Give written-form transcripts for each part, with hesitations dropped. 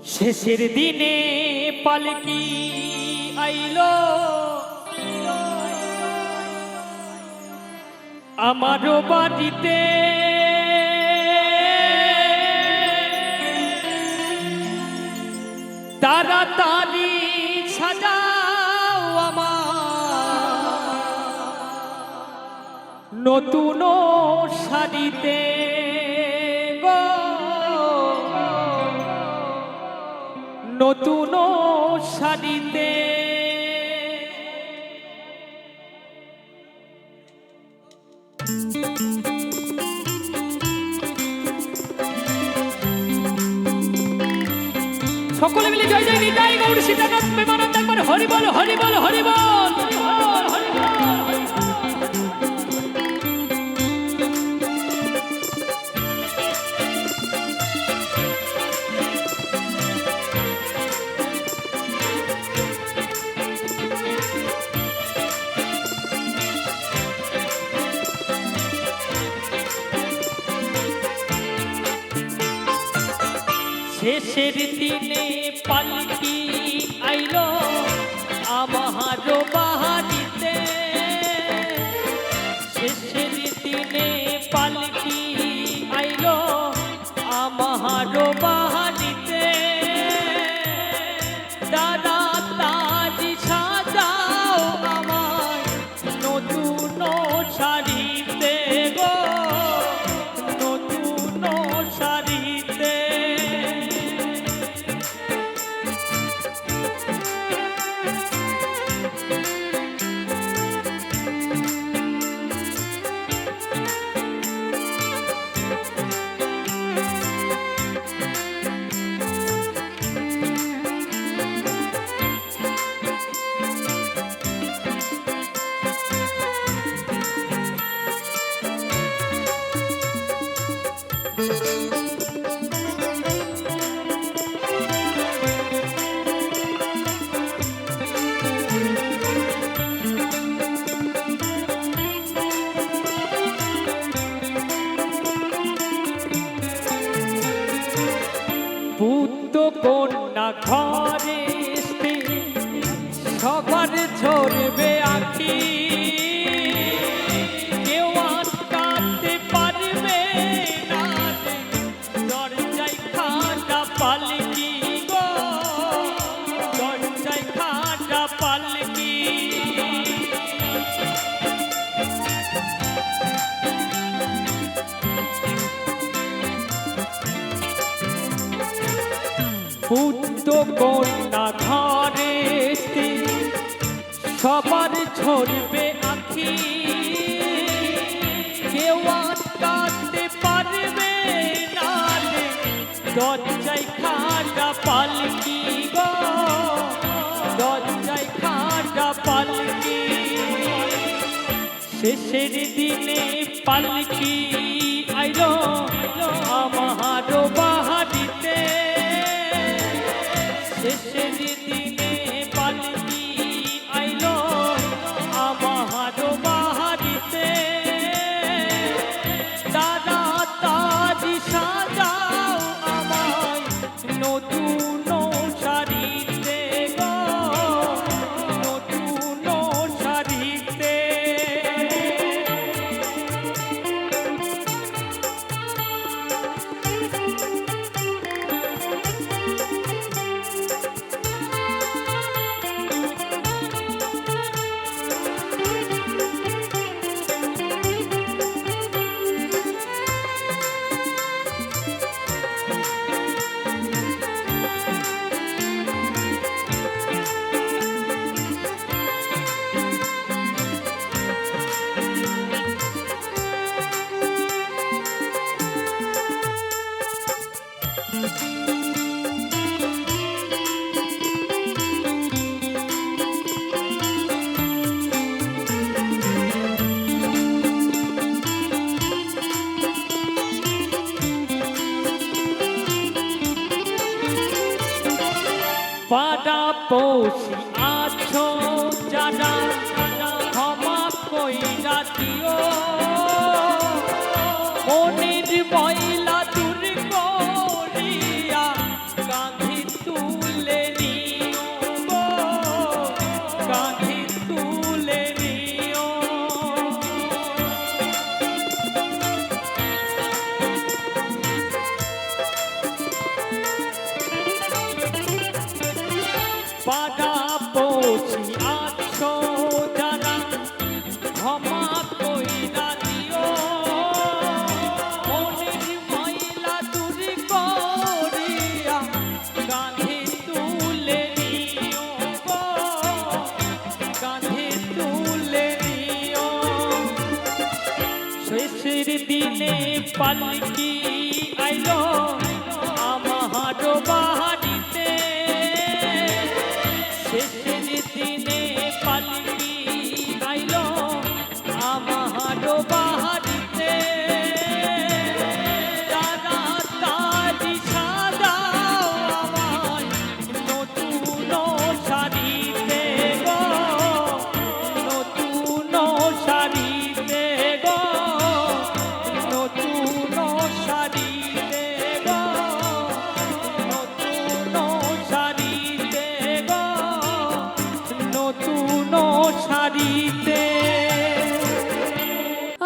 শেষের দিনে পালকি আইলো আমারও বাড়িতে, তাড়াতাড়ি সাজাও আমার নতুন শাড়িতে গো, নতুন শাড়িতে। সকলে মিলে জয় জয় নিতাই গৌর সীতানাথ প্রেমানন্দ একবার হরি বল হরি বল হরি বল। শেষের দিনে পালকি আইলো আমার বাড়িতে, শেষের দিনে পালকি আইলো আমার বাড়িতে, তাড়াতাড়ি সাজাও আমায় নতুন শাড়িতে গো, নতুন শাড়িতে। পুত্র কন্যা ঘরে সবার ঝরবে আঁখি, কেউ আটকাতে পারবে না দরজায় খাটা পালকি গো, দরজায় খাটা পালকি। পুত্র কন্যা ঘরে সবার ঝরবে আঁখি, কেউ আটকাতে পারবে না দরজায় খাটা পালকি গো, দরজায় খাটা পালকি। শেষের দিনে পালকি আইলো আমার বাড়িতে, শেষের দিনে পালকি আইলো আমার বাড়িতে, তাড়াতাড়ি সাজাও আমায় নতুন শাড়িতে গো, নতুন শাড়িতে। পাড়াপড়শি আছো যারা ক্ষমা কইরা দিও, মনের ময়লা দূর করিয়া কাঁদিতে পাড়া পৌঁছি আছো যারা ক্ষমা কইরা দিও মনের ময়লা দূর করিয়া কাঁধে তুলে নিও গো কাঁধে তুলে নিও শেষের দিনে পালকি আইলো আমার বাড়িতে শেষের দিনে পালকি আইলো আমার বাড়িতে তারা তারি সাজাও আমায় নতুন শাড়িতে গো নতুন শাড়িতে গো নতুন শাড়িতে গো নতুন শাড়িতে গো নতুন শাড়িতে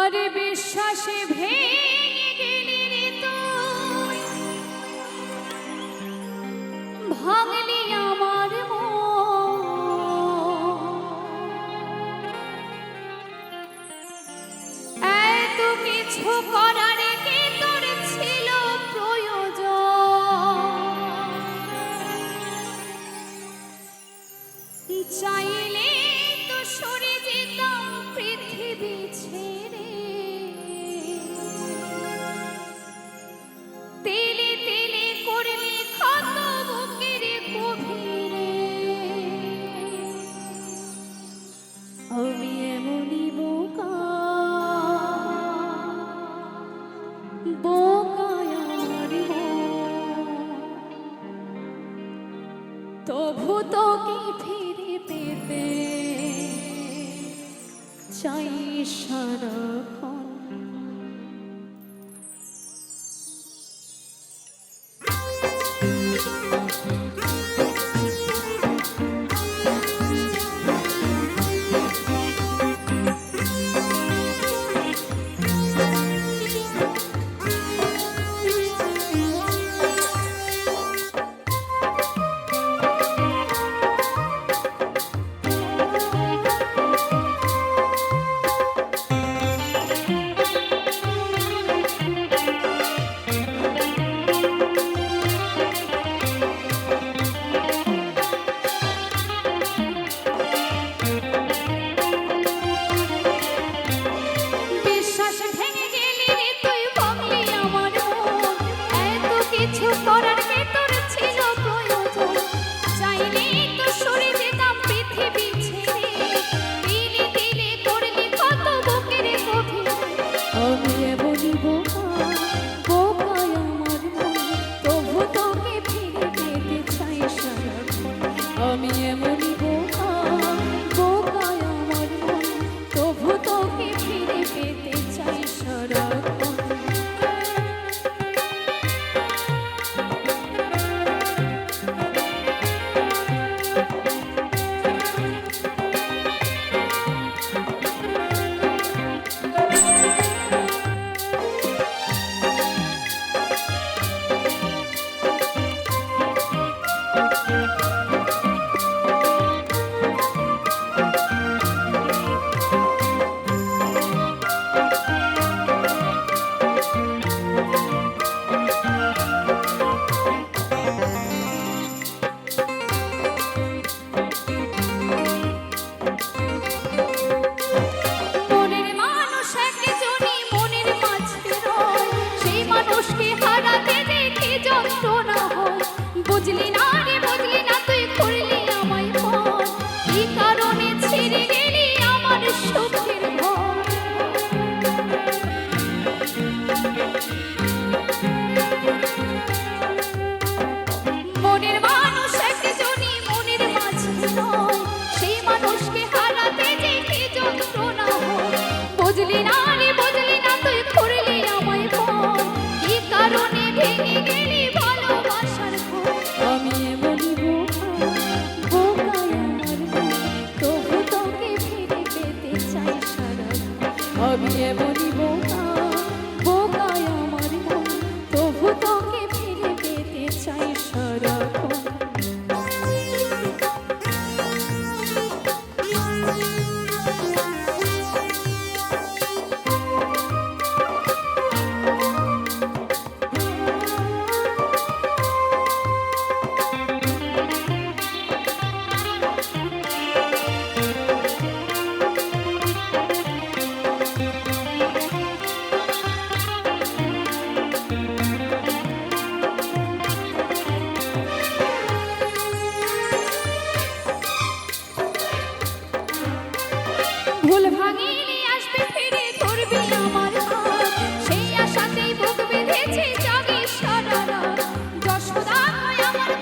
আরে বিশ্বাসে ভেঙে গেলি রে তুই ভাঙলি আমার এত কিছু করার কি তোর ছিল প্রয়োজন চাইলে তো সরে যেতাম পৃথিবী ছেড়ে তেলে তেলে করলি ক্ষত বুকের গভীরে আমি এমনই বোকা বোকায় আমার তবু তোকে ফিরে পেতে চাই সারাক্ষণ বুঝলি না রে বুঝলি না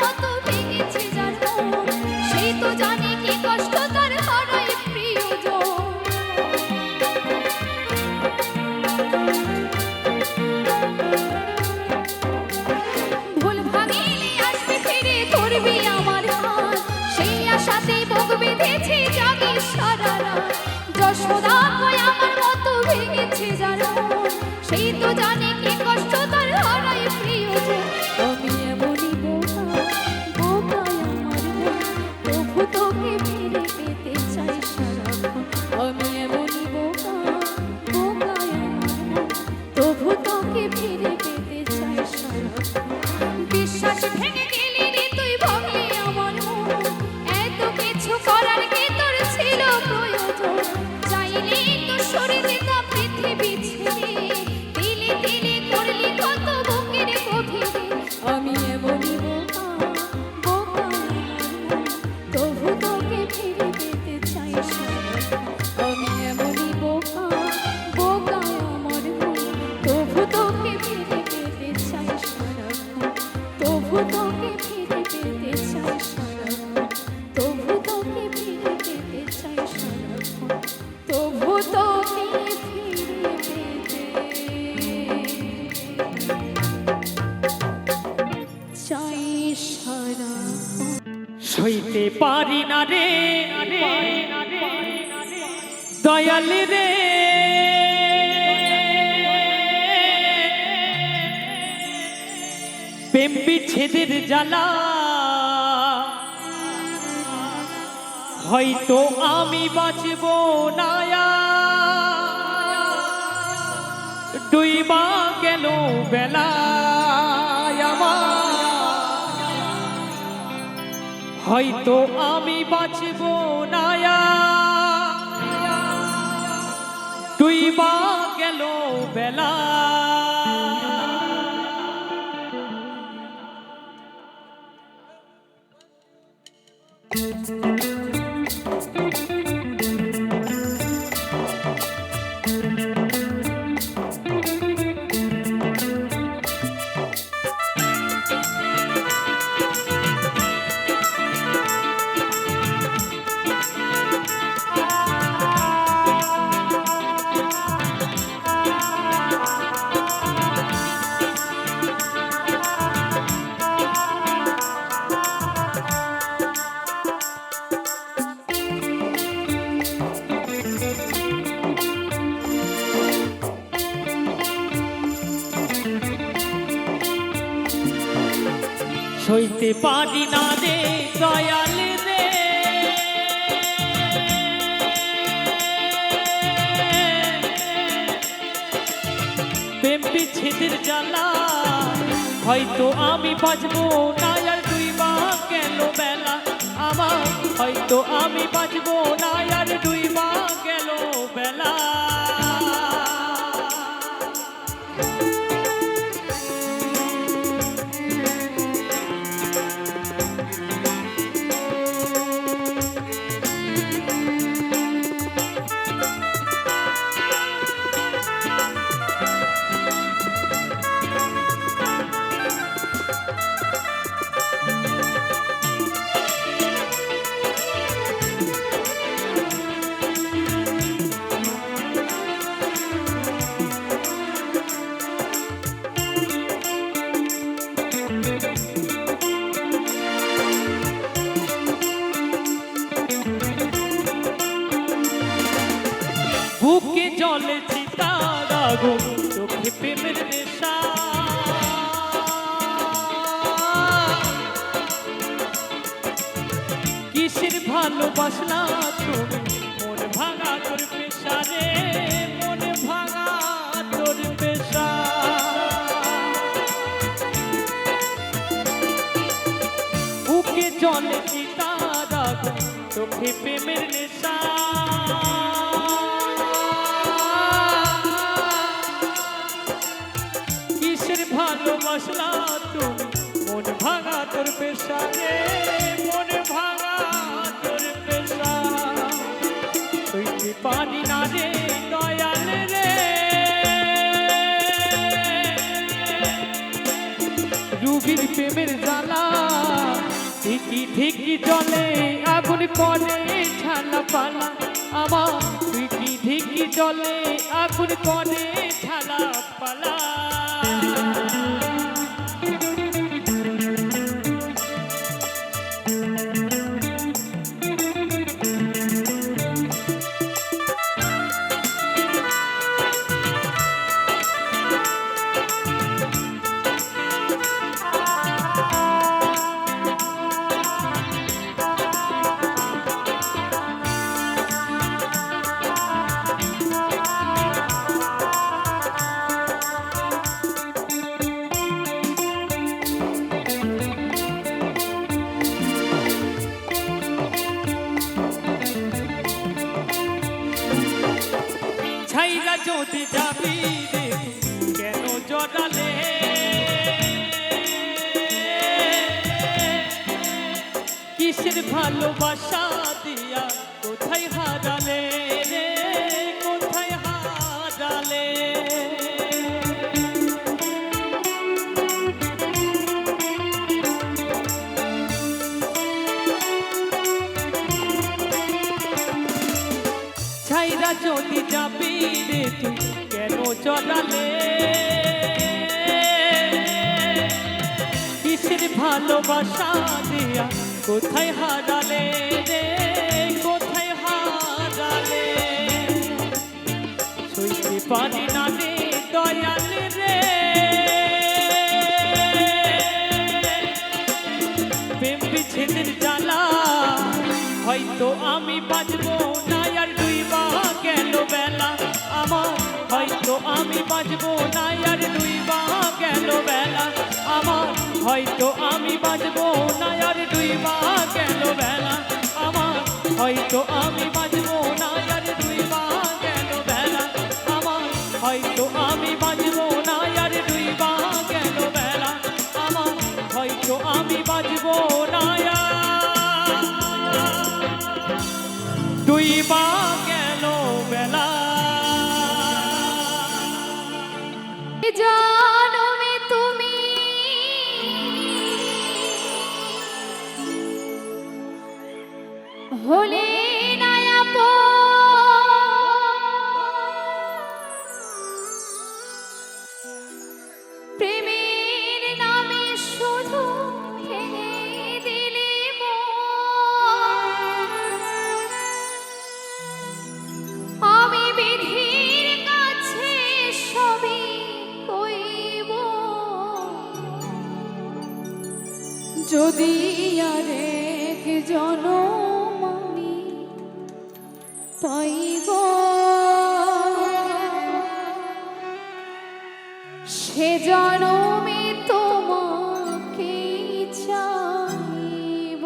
মতো ভেঙেছে যার মন, সেই তো জানে কি কষ্ট তার হারায় প্রিয়জন। ভুল ভাঙিলে আসবে ফিরে ধরবি আমার হাত, সেই আশাতেই বুক বেঁধেছি জাগি সারা রাত। যশোদা কয় আমার মতো ভেঙেছে যার মন, সেই তো জানে কি কষ্ট তার হারায় প্রিয়জন। আমি এমনই বোকা, বোকায় আমার মন, তবু তোকে ফিরে পেতে চাই সারাক্ষণ। আমি এমনই বোকা, বোকায় আমার মন, তবু তোকে ফিরে পেতে চাই সারাক্ষণ। বিশ্বাস ভেঙে গেলি রে তুই, ভাঙলি আমার মন, এত কিছু করার কি তোর ছিল প্রয়োজন? চাইলেই তো সরে যেতাম পৃথিবী ছেড়ে, দিলে দিলে করলি কত বুকের গভীরে। আমি এমনই বোকা, বোকা আমার মন, তবু তোকে ফিরে পেতে চাই সারাক্ষণ। আমি এমনই বোকা, বোকা আমার মন, তবু তোকে ফিরে পেতে চাই সারাক্ষণ। তবু তোকে ফিরে পেতে চাই সারাক্ষণ। তবু তোকে ফিরে পেতে চাই সারাক্ষণ। তবু তোকে ফিরে পেতে চাই সারাক্ষণ। সইতে পারি না রে দয়াল রে, প্রেম বিচ্ছেদের জ্বালা, হয়তো আমি বাঁচব না আর, ডুইবা গেল বেলা আমার, হয়তো আমি বাঁচব না আর, ডুইবা গেল বেলা। সইতে পারি না রে দয়াল রে, প্রেম বিচ্ছেদের জ্বালা, হয়তো আমি বাঁচব না আর, ডুইবা গেল বেলা আমার, হয়তো আমি বাঁচব না আর, ডুইবা গেল বেলা। বুকে জলে চিতার আগুন, চোখে প্রেমের নেশা, কিসের ভালোবাসলা তুমি, মন ভাঙা তোর পেশা রে, মন ভাঙা তোর পেশা। বুকে জলে চিতার আগুন, চোখে প্রেমের নেশা, ভালোবাসলা তুমি, মন ভাঙা তোর পেশা রে, মন ভাঙা তোর পেশা। সইতে পারি না রে দয়াল রে, রুবির প্রেমের জ্বালা, ধিকি ধিকি জলে আগুন করে ঠালা পালা আমার ধিকি ধিকি জলে আগুন করে ঠালা পালা ছাইরা যদি যাবি রে কেন জড়ালে কিসের ভালোবাসা দিয়া কোথায় হারালে রে কোথায় হারালে ছাইরা যদি যাবি রে তুই কেন জড়ালে কিসের ভালোবাসা দিয়া কোথায় হারালে রে কোথায় হারালে সইতে পারি না রে দয়াল রে প্রেম বিচ্ছেদের জ্বালা হয়তো আমি বাঁচবো না আর ডুইবা গেল বেলা আমার হয়তো আমি বাঁচবো না আর ডুইবা গেল বেলা আমার হয়তো আমি বাঁচবো না আর ডুইবা গেল বেলা আমার হয়তো আমি বাঁচবো না আর ডুইবা গেল বেলা আমার হয়তো আমি বাঁচবো না আর ডুইবা গেল বেলা আমার হয়তো আমি বাঁচবো না ডুইবা গেল বেলা জনমে তুমি হলে না আপন প্রেমের নামে শুধু ভেঙে দিলে আমি বিধির কাছে সবই কইব যদি আর এক জনম আমি পাইব সে জনমে তোমাকে চাইব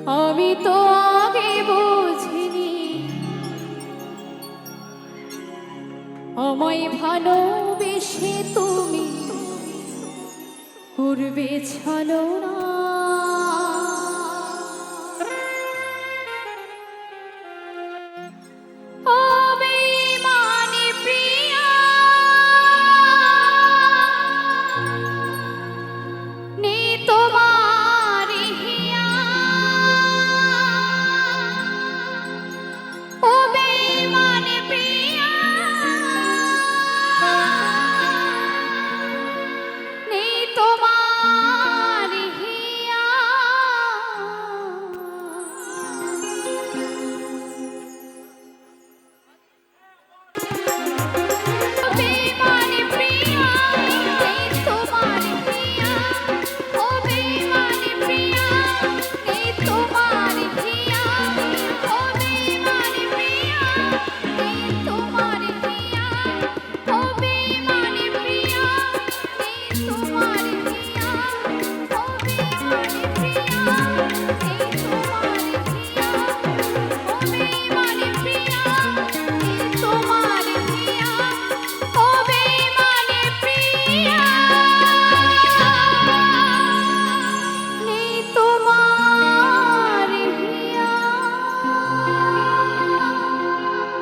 আমি তো আগে বুঝিনি আমায় ভালোবেসে তুমি করবে ছলনা।